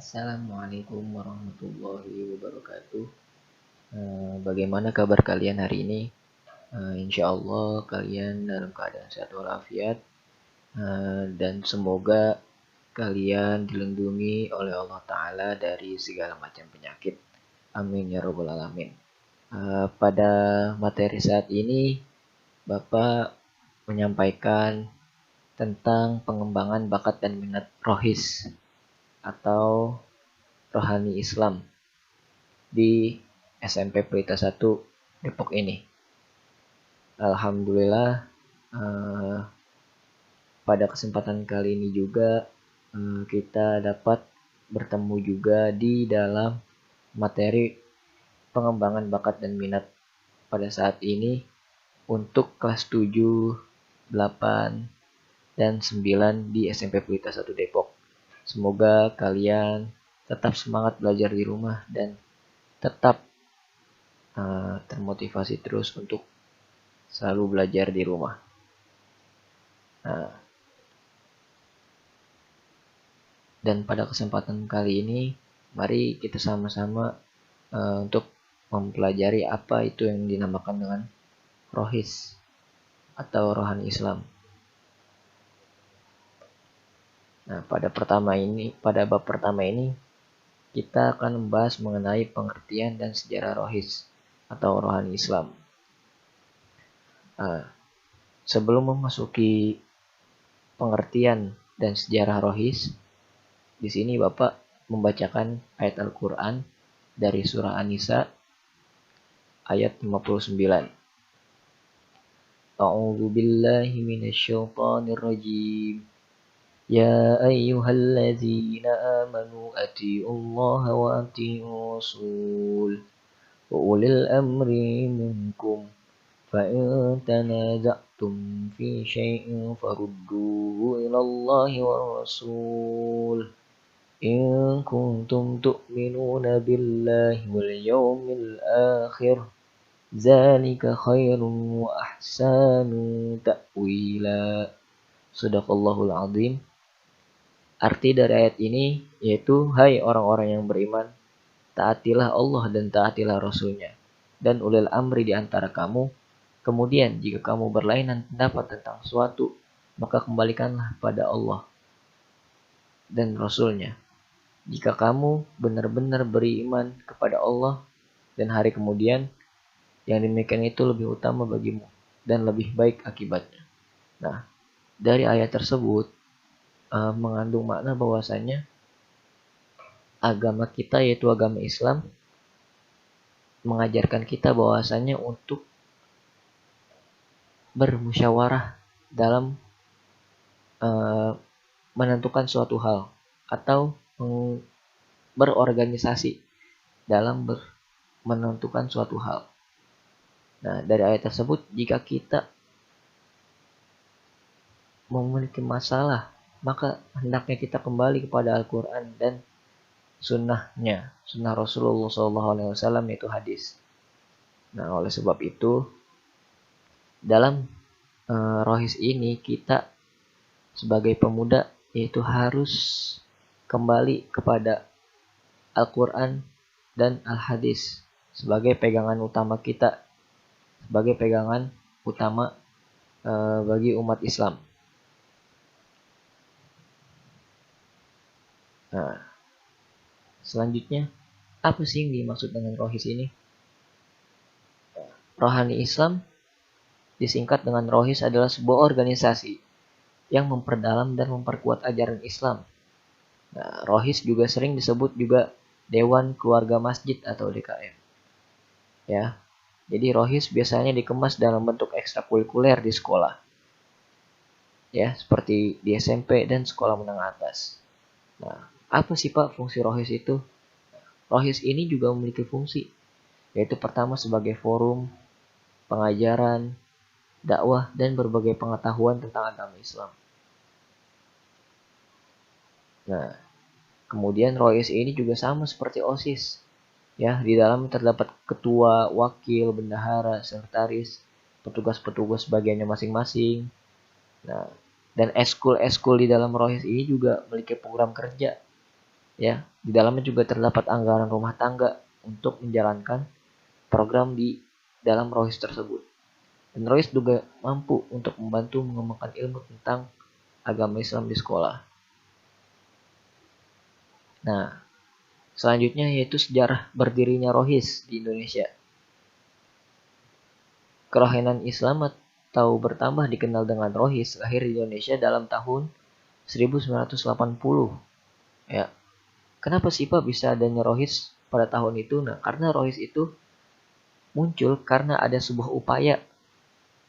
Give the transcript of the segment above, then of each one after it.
Assalamualaikum warahmatullahi wabarakatuh. Bagaimana kabar kalian hari ini? Insya Allah kalian dalam keadaan sehat walafiat, dan semoga kalian dilindungi oleh Allah Ta'ala dari segala macam penyakit. Amin ya robbal alamin. Pada materi saat ini, Bapak menyampaikan tentang pengembangan bakat dan minat rohis atau rohani Islam di SMP Pelita 1 Depok ini. Alhamdulillah, eh, pada kesempatan kali ini juga kita dapat bertemu juga di dalam materi pengembangan bakat dan minat pada saat ini untuk kelas 7, 8, dan 9 di SMP Pelita 1 Depok. Semoga kalian tetap semangat belajar di rumah dan tetap termotivasi terus untuk selalu belajar di rumah. Nah, dan pada kesempatan kali ini, mari kita sama-sama untuk mempelajari apa itu yang dinamakan dengan rohis atau rohani Islam. Nah, pada bab pertama ini kita akan membahas mengenai pengertian dan sejarah rohis atau rohani Islam. Sebelum memasuki pengertian dan sejarah rohis, di sini Bapak membacakan ayat Al-Quran dari surah An-Nisa ayat 59. A'udzu billahi minasyaitonir rajim. Ya ayyuhalladzina amanu atiiullaha wa atiiur rasul wa ulil amri minkum fa in tanaza'tum fi syai'in farudduhu ilallahi war rasul in kuntum tu'minuna billahi wal yawmil akhir zalika khairun wa ahsanu ta'wila. Shadaqallahul azim. Arti dari ayat ini yaitu, hai orang-orang yang beriman, taatilah Allah dan taatilah Rasul-Nya dan ulil amri di antara kamu. Kemudian jika kamu berlainan pendapat tentang suatu, maka kembalikanlah pada Allah dan Rasul-Nya. Jika kamu benar-benar beriman kepada Allah dan hari kemudian, yang demikian itu lebih utama bagimu dan lebih baik akibatnya. Nah, dari ayat tersebut mengandung makna bahwasanya agama kita yaitu agama Islam mengajarkan kita bahwasanya untuk bermusyawarah dalam menentukan suatu hal atau berorganisasi dalam menentukan suatu hal. Nah, dari ayat tersebut, jika kita memiliki masalah, maka hendaknya kita kembali kepada Al-Quran dan sunnah Rasulullah SAW, yaitu hadis. Nah, oleh sebab itu, dalam rohis ini kita sebagai pemuda yaitu harus kembali kepada Al-Quran dan Al-Hadis sebagai pegangan utama kita, sebagai pegangan utama bagi umat Islam. Nah, selanjutnya, apa sih yang dimaksud dengan rohis ini? Rohani Islam disingkat dengan rohis adalah sebuah organisasi yang memperdalam dan memperkuat ajaran Islam. Nah, rohis juga sering disebut juga Dewan Keluarga Masjid atau DKM. Ya, jadi rohis biasanya dikemas dalam bentuk ekstrakurikuler di sekolah. Ya, seperti di SMP dan sekolah menengah atas. Nah, apa sih Pak fungsi rohis itu? Rohis ini juga memiliki fungsi, yaitu pertama sebagai forum pengajaran, dakwah, dan berbagai pengetahuan tentang agama Islam. Nah, kemudian rohis ini juga sama seperti OSIS. Ya, di dalam terdapat ketua, wakil, bendahara, sekretaris, petugas-petugas bagiannya masing-masing. Nah, dan eskul-eskul di dalam rohis ini juga memiliki program kerja, Ya, di dalamnya juga terdapat anggaran rumah tangga untuk menjalankan program di dalam Rohis tersebut. Dan Rohis juga mampu untuk membantu mengembangkan ilmu tentang agama Islam di sekolah. Nah, selanjutnya yaitu sejarah berdirinya Rohis di Indonesia. Kerohanian Islam atau bertambah dikenal dengan Rohis lahir di Indonesia dalam tahun 1980. Ya, kenapa sih Pak bisa adanya Rohis pada tahun itu? Nah, karena Rohis itu muncul karena ada sebuah upaya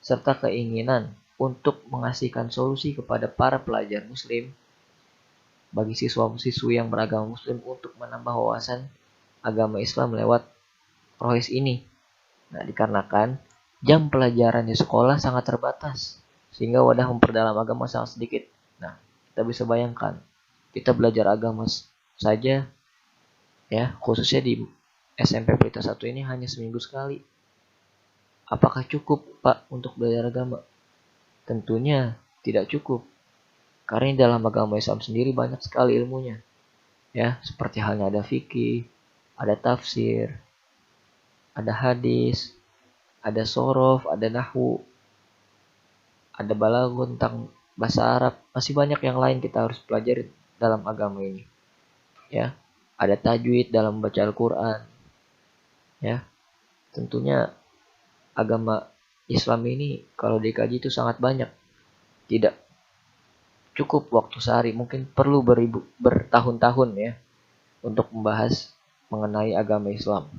serta keinginan untuk mengasihkan solusi kepada para pelajar muslim bagi siswa-siswi yang beragama muslim untuk menambah wawasan agama Islam lewat Rohis ini. Nah, dikarenakan jam pelajaran di sekolah sangat terbatas sehingga wadah memperdalam agama sangat sedikit. Nah, kita bisa bayangkan kita belajar agama saja ya, khususnya di SMP Pelita 1 ini hanya seminggu sekali. Apakah cukup, Pak, untuk belajar agama? Tentunya tidak cukup. Karena dalam agama Islam sendiri banyak sekali ilmunya. Ya, seperti halnya ada fikih, ada tafsir, ada hadis, ada sorof, ada nahwu, ada balaghah tentang bahasa Arab. Masih banyak yang lain kita harus pelajari dalam agama ini. Ya, ada tajwid dalam membaca Al-Quran. Ya, tentunya agama Islam ini kalau dikaji itu sangat banyak. Tidak cukup waktu sehari, mungkin perlu bertahun-tahun ya untuk membahas mengenai agama Islam.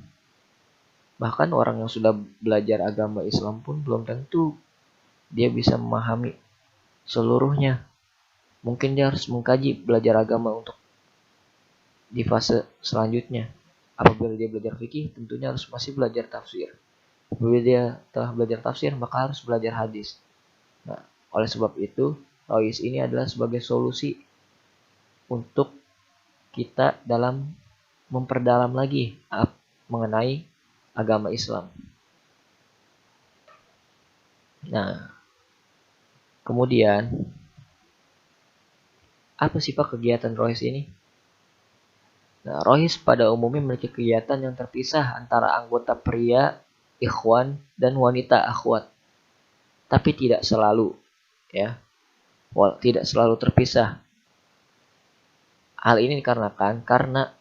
Bahkan orang yang sudah belajar agama Islam pun belum tentu dia bisa memahami seluruhnya. Mungkin dia harus mengkaji belajar agama untuk di fase selanjutnya. Apabila dia belajar fikih, tentunya harus masih belajar tafsir. Apabila dia telah belajar tafsir, maka harus belajar hadis. Nah, oleh sebab itu, Rohis ini adalah sebagai solusi untuk kita dalam memperdalam lagi mengenai agama Islam. Nah, kemudian apa sih Pak kegiatan Rohis ini? Nah, Rohis pada umumnya memiliki kegiatan yang terpisah antara anggota pria, ikhwan, dan wanita akhwat. Tapi tidak selalu, ya. Tidak selalu terpisah. Hal ini dikarenakan karena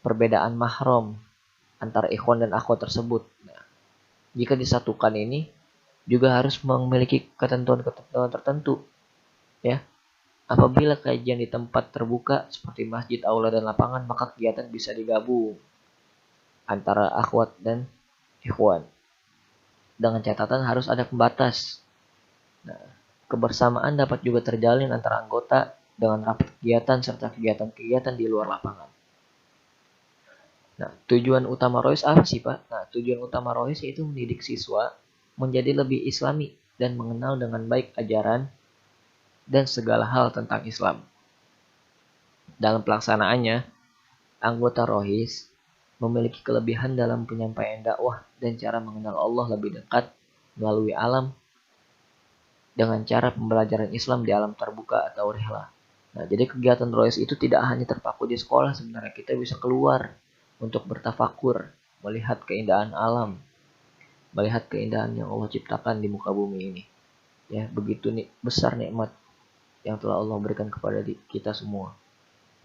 perbedaan mahram antara ikhwan dan akhwat tersebut. Nah, jika disatukan ini juga harus memiliki ketentuan-ketentuan tertentu, ya. Apabila kajian di tempat terbuka seperti masjid, aula, dan lapangan, maka kegiatan bisa digabung antara akhwat dan ikhwan. Dengan catatan harus ada pembatas. Nah, kebersamaan dapat juga terjalin antara anggota dengan rapat kegiatan serta kegiatan-kegiatan di luar lapangan. Nah, tujuan utama Rohis apa sih Pak? Nah, tujuan utama Rohis yaitu mendidik siswa menjadi lebih islami dan mengenal dengan baik ajaran dan segala hal tentang Islam. Dalam pelaksanaannya, anggota Rohis memiliki kelebihan dalam penyampaian dakwah dan cara mengenal Allah lebih dekat melalui alam dengan cara pembelajaran Islam di alam terbuka atau rihlah. Nah, jadi kegiatan Rohis itu tidak hanya terpaku di sekolah, sebenarnya kita bisa keluar untuk bertafakur, melihat keindahan alam, melihat keindahan yang Allah ciptakan di muka bumi ini. Ya, begitu besar nikmat yang telah Allah berikan kepada kita semua.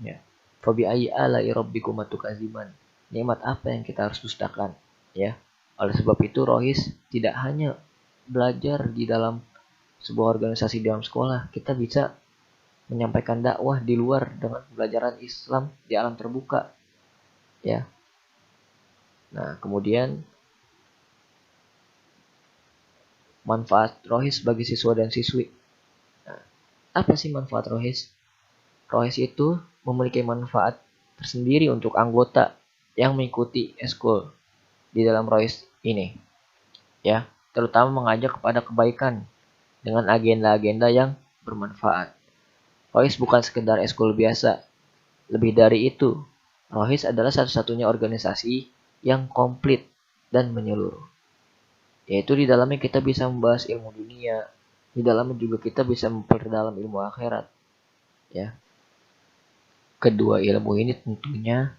Ya. Fabi ayyi ala'i rabbikum tukadziban. Nikmat apa yang kita harus dustakan, ya. Oleh sebab itu Rohis tidak hanya belajar di dalam sebuah organisasi di dalam sekolah, kita bisa menyampaikan dakwah di luar dengan pembelajaran Islam di alam terbuka, ya. Nah, kemudian manfaat Rohis bagi siswa dan siswi. Nah, apa sih manfaat Rohis? Rohis itu memiliki manfaat tersendiri untuk anggota yang mengikuti eskul di dalam Rohis ini, ya, terutama mengajak kepada kebaikan dengan agenda-agenda yang bermanfaat. Rohis bukan sekedar eskul biasa, lebih dari itu, Rohis adalah satu-satunya organisasi yang komplit dan menyeluruh. Yaitu di dalamnya kita bisa membahas ilmu dunia, di dalamnya juga kita bisa memperdalam ilmu akhirat, ya. kedua ilmu ini tentunya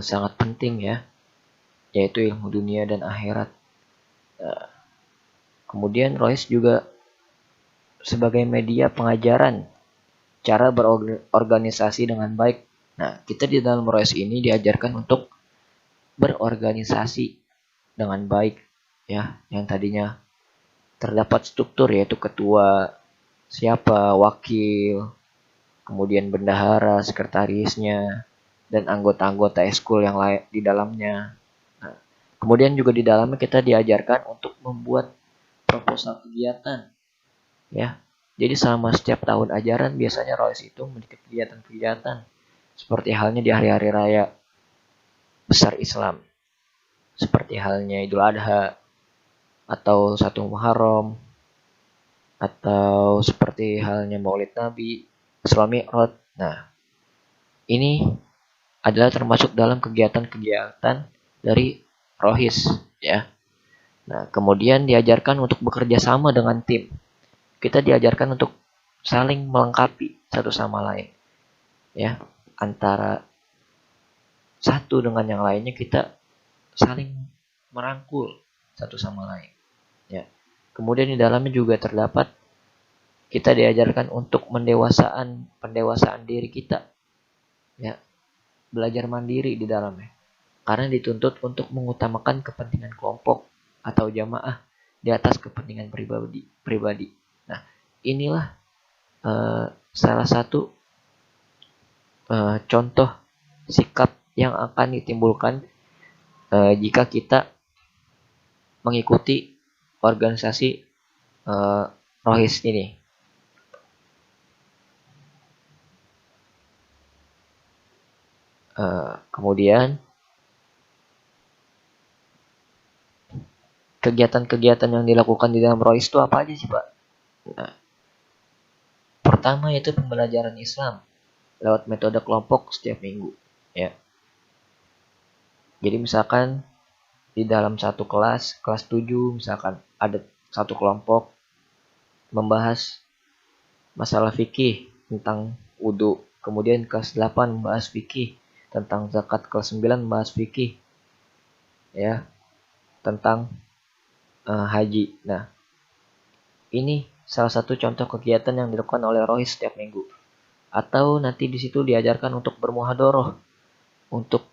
sangat penting ya, yaitu ilmu dunia dan akhirat. Kemudian Rois juga sebagai media pengajaran cara berorganisasi dengan baik. Nah, kita di dalam Rois ini diajarkan untuk berorganisasi dengan baik ya, yang tadinya terdapat struktur yaitu ketua, siapa, wakil, kemudian bendahara, sekretarisnya, dan anggota-anggota eskul yang lain di dalamnya. Nah, kemudian juga di dalamnya kita diajarkan untuk membuat proposal kegiatan ya. Jadi selama setiap tahun ajaran biasanya Rois itu memiliki kegiatan-kegiatan seperti halnya di hari-hari raya besar Islam, seperti halnya Idul Adha atau 1 Muharram, atau seperti halnya Maulid Nabi, Isra Mi'raj. Nah, ini adalah termasuk dalam kegiatan-kegiatan dari Rohis ya. Nah, kemudian diajarkan untuk bekerja sama dengan tim. Kita diajarkan untuk saling melengkapi satu sama lain ya. Antara satu dengan yang lainnya kita saling merangkul satu sama lain ya. Kemudian di dalamnya juga terdapat kita diajarkan untuk pendewasaan diri kita ya, belajar mandiri di dalamnya karena dituntut untuk mengutamakan kepentingan kelompok atau jamaah di atas kepentingan pribadi. Nah, inilah salah satu contoh sikap yang akan ditimbulkan jika kita mengikuti organisasi Rohis ini. Kemudian kegiatan-kegiatan yang dilakukan di dalam Rohis itu apa aja sih Pak? Nah, pertama yaitu pembelajaran Islam lewat metode kelompok setiap minggu ya. Jadi misalkan di dalam satu kelas 7 misalkan ada satu kelompok membahas masalah fikih tentang wudhu, kemudian kelas 8 membahas fikih tentang zakat, kelas 9 membahas fikih ya tentang haji. Nah, ini salah satu contoh kegiatan yang dilakukan oleh Rohis setiap minggu. Atau nanti di situ diajarkan untuk bermuhadoroh, untuk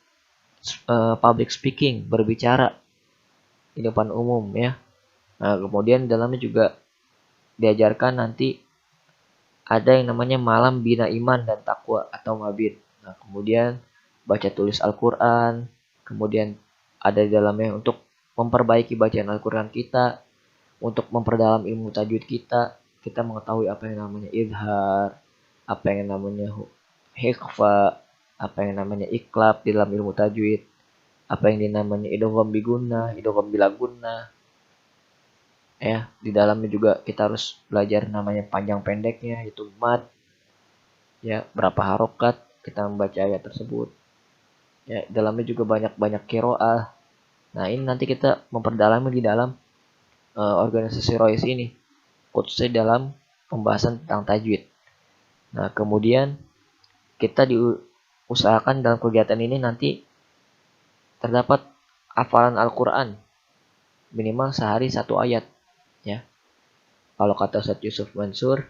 public speaking, berbicara di depan umum ya. Nah, kemudian dalamnya juga diajarkan nanti ada yang namanya malam bina iman dan takwa atau mabit. Nah, kemudian baca tulis Al-Quran, kemudian ada di dalamnya untuk memperbaiki bacaan Al-Quran kita, untuk memperdalam ilmu tajwid kita mengetahui apa yang namanya idhar, apa yang namanya hikfa, apa yang namanya iklab di dalam ilmu tajwid, apa yang dinamanya idgham bigunnah, idgham bila gunnah. Ya, di dalamnya juga kita harus belajar namanya panjang pendeknya, yaitu mad. Ya, berapa harokat kita membaca ayat tersebut. Ya, dalamnya juga banyak qiraah. Nah, ini nanti kita memperdalami di dalam organisasi Rois ini, khususnya dalam pembahasan tentang tajwid. Nah, kemudian kita diusahakan dalam kegiatan ini nanti terdapat hafalan Al-Quran minimal sehari 1 ayat ya. Kalau kata Ustaz Yusuf Mansur,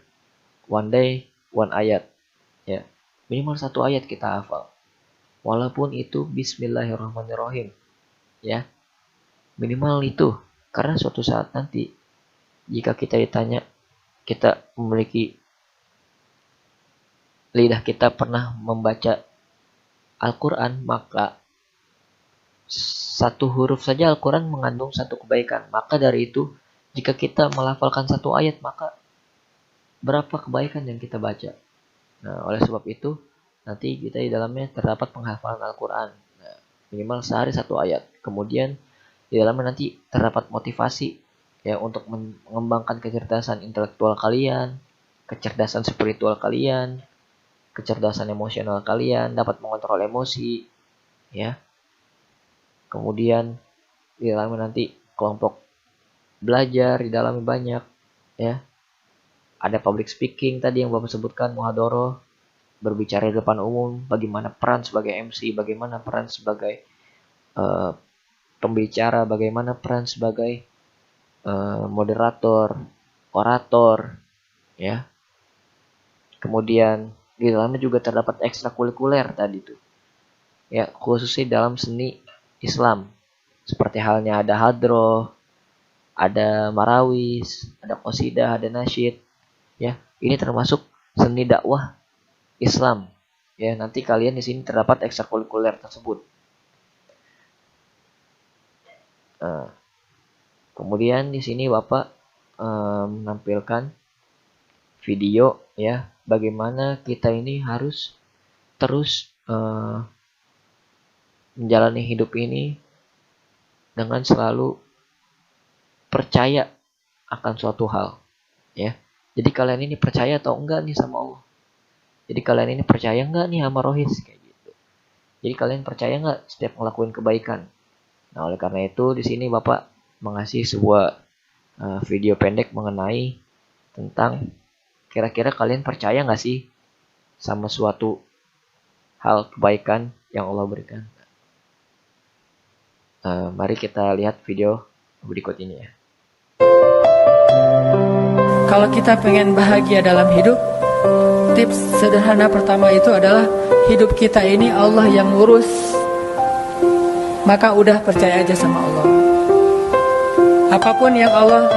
one day one ayat ya. Minimal 1 ayat kita hafal. Walaupun itu Bismillahirrahmanirrahim ya. Minimal itu, karena suatu saat nanti jika kita ditanya, kita memiliki lidah kita pernah membaca Al-Quran, maka satu huruf saja Al-Quran mengandung satu kebaikan. Maka dari itu, jika kita melafalkan 1 ayat, maka berapa kebaikan yang kita baca. Nah, oleh sebab itu, nanti kita di dalamnya terdapat penghafalan Al-Quran. Nah, minimal sehari 1 ayat. Kemudian, di dalamnya nanti terdapat motivasi ya untuk mengembangkan kecerdasan intelektual kalian, kecerdasan spiritual kalian, kecerdasan emosional kalian, dapat mengontrol emosi ya. Kemudian di dalamnya nanti kelompok belajar di dalamnya banyak ya. Ada public speaking tadi yang Bapak sebutkan, muhadoroh. berbicara di depan umum, bagaimana peran sebagai MC, bagaimana peran sebagai pembicara, bagaimana peran sebagai moderator, orator, ya. Kemudian di dalamnya juga terdapat ekstrakurikuler tadi tuh, ya, khususnya dalam seni Islam, seperti halnya ada hadroh, ada marawis, ada qasidah, ada nasyid, ya. Ini termasuk seni dakwah Islam, ya. Nanti kalian di sini terdapat ekstrakurikuler tersebut. Kemudian di sini Bapak menampilkan video, ya, bagaimana kita ini harus terus menjalani hidup ini dengan selalu percaya akan suatu hal, ya. Jadi kalian ini percaya atau enggak nih sama Allah? Jadi kalian ini percaya enggak nih sama Rohis kayak gitu? Jadi kalian percaya enggak setiap ngelakuin kebaikan? Nah, oleh karena itu di sini Bapak mengasih sebuah video pendek mengenai tentang kira-kira kalian percaya nggak sih sama suatu hal kebaikan yang Allah berikan. Mari kita lihat video berikut ini ya. Kalau kita pengen bahagia dalam hidup, tips sederhana pertama itu adalah hidup kita ini Allah yang ngurus. Maka udah percaya aja sama Allah. Apapun yang Allah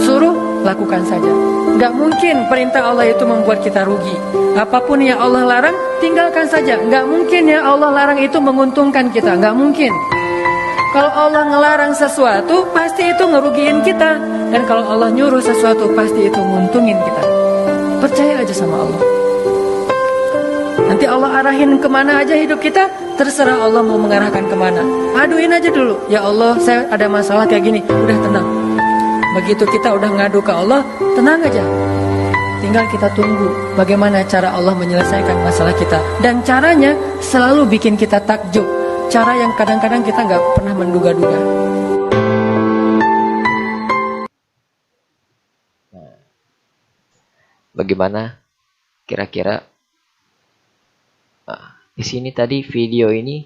suruh, lakukan saja. Nggak mungkin perintah Allah itu membuat kita rugi. Apapun yang Allah larang, tinggalkan saja. Nggak mungkin yang Allah larang itu menguntungkan kita. Nggak mungkin. Kalau Allah ngelarang sesuatu, pasti itu ngerugiin kita. Dan kalau Allah nyuruh sesuatu, pasti itu nguntungin kita. Percaya aja sama Allah. Nanti Allah arahin kemana aja hidup kita, terserah Allah mau mengarahkan kemana. Aduin aja dulu, ya Allah saya ada masalah kayak gini, udah tenang. Begitu kita udah ngadu ke Allah, tenang aja. Tinggal kita tunggu bagaimana cara Allah menyelesaikan masalah kita. Dan caranya selalu bikin kita takjub. Cara yang kadang-kadang kita nggak pernah menduga-duga. Bagaimana kira-kira di sini tadi video ini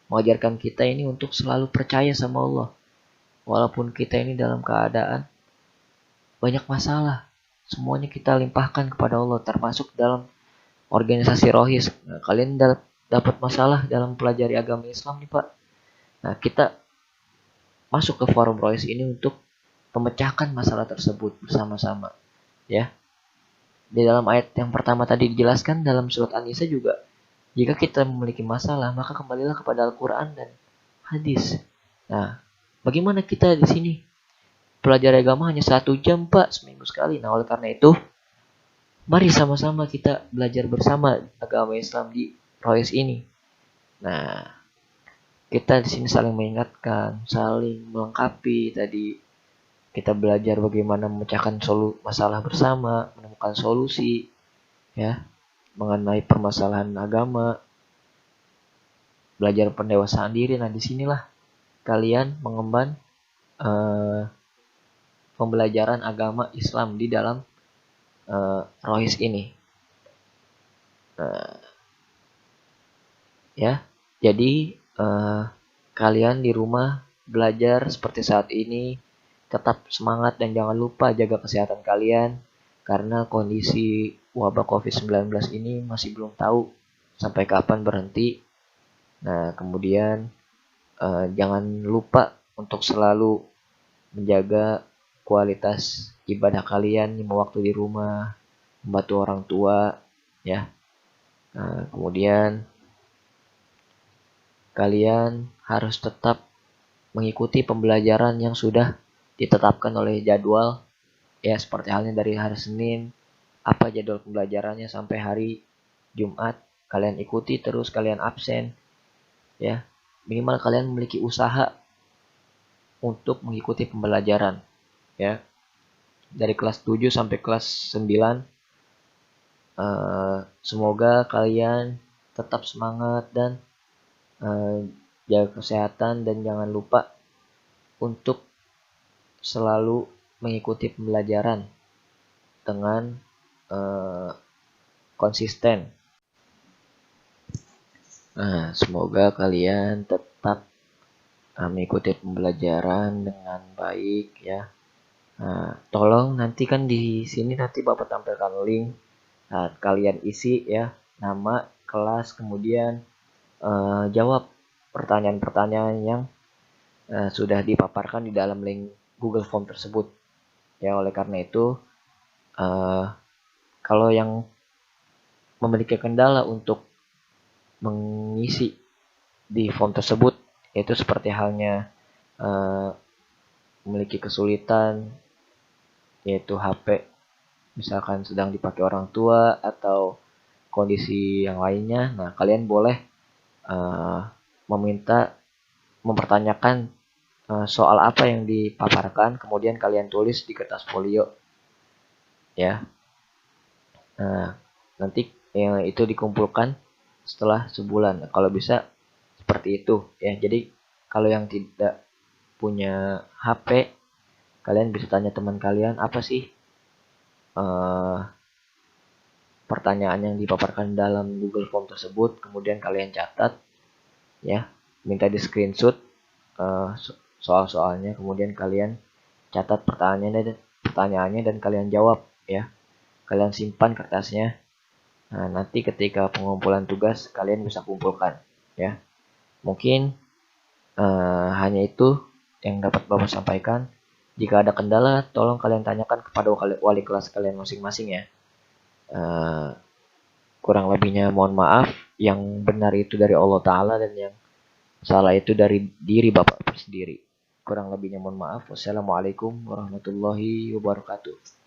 mengajarkan kita ini untuk selalu percaya sama Allah. Walaupun kita ini dalam keadaan banyak masalah, semuanya kita limpahkan kepada Allah, termasuk dalam organisasi Rohis. Nah, kalian dapat masalah dalam pelajari agama Islam nih Pak. Nah, kita masuk ke forum Rohis ini untuk memecahkan masalah tersebut bersama-sama, ya. Di dalam ayat yang pertama tadi dijelaskan dalam surat An-Nisa juga, jika kita memiliki masalah, maka kembalilah kepada Al-Quran dan hadis. Nah, bagaimana kita di sini? Pelajari agama hanya 1 jam, Pak, seminggu sekali. Nah, oleh karena itu, mari sama-sama kita belajar bersama agama Islam di Rohis ini. Nah, kita di sini saling mengingatkan, saling melengkapi. Tadi kita belajar bagaimana memecahkan masalah bersama, menemukan solusi, ya, mengenai permasalahan agama, belajar pendewasaan diri. Nah, disinilah kalian mengemban pembelajaran agama Islam di dalam Rohis ini. Ya, jadi kalian di rumah belajar seperti saat ini, tetap semangat dan jangan lupa jaga kesehatan kalian, karena kondisi wabah COVID-19 ini masih belum tahu sampai kapan berhenti. Nah, kemudian jangan lupa untuk selalu menjaga kualitas ibadah kalian, 5 waktu di rumah, membantu orang tua, ya. Nah, kemudian kalian harus tetap mengikuti pembelajaran yang sudah ditetapkan oleh jadwal, ya, seperti halnya dari hari Senin, apa jadwal pembelajarannya sampai hari Jumat, kalian ikuti terus, kalian absen, ya. Minimal kalian memiliki usaha untuk mengikuti pembelajaran, ya. Dari kelas 7 sampai kelas 9, semoga kalian tetap semangat dan jaga kesehatan, dan jangan lupa untuk selalu mengikuti pembelajaran dengan konsisten. Nah, semoga kalian tetap mengikuti pembelajaran dengan baik ya. Nah, tolong nanti kan di sini nanti Bapak tampilkan link. Nah, kalian isi ya nama, kelas, kemudian jawab pertanyaan-pertanyaan yang sudah dipaparkan di dalam link Google Form tersebut. Ya, oleh karena itu, kalau yang memiliki kendala untuk mengisi di form tersebut, yaitu seperti halnya memiliki kesulitan, yaitu HP misalkan sedang dipakai orang tua atau kondisi yang lainnya, nah kalian boleh meminta mempertanyakan soal apa yang dipaparkan, kemudian kalian tulis di kertas folio ya. Nah, nanti yang itu dikumpulkan setelah sebulan. Kalau bisa seperti itu ya. Jadi kalau yang tidak punya HP, kalian bisa tanya teman kalian apa sih pertanyaan yang dipaparkan dalam Google Form tersebut, kemudian kalian catat ya, minta di screenshot soal-soalnya, kemudian kalian catat pertanyaannya dan kalian jawab ya. Kalian simpan kertasnya. Nah, nanti ketika pengumpulan tugas kalian bisa kumpulkan ya. Mungkin hanya itu yang dapat Bapak sampaikan. Jika ada kendala, tolong kalian tanyakan kepada wali kelas kalian masing-masing ya. Kurang lebihnya mohon maaf. Yang benar itu dari Allah Ta'ala dan yang salah itu dari diri Bapak sendiri. Kurang lebihnya mohon maaf. Wassalamualaikum warahmatullahi wabarakatuh.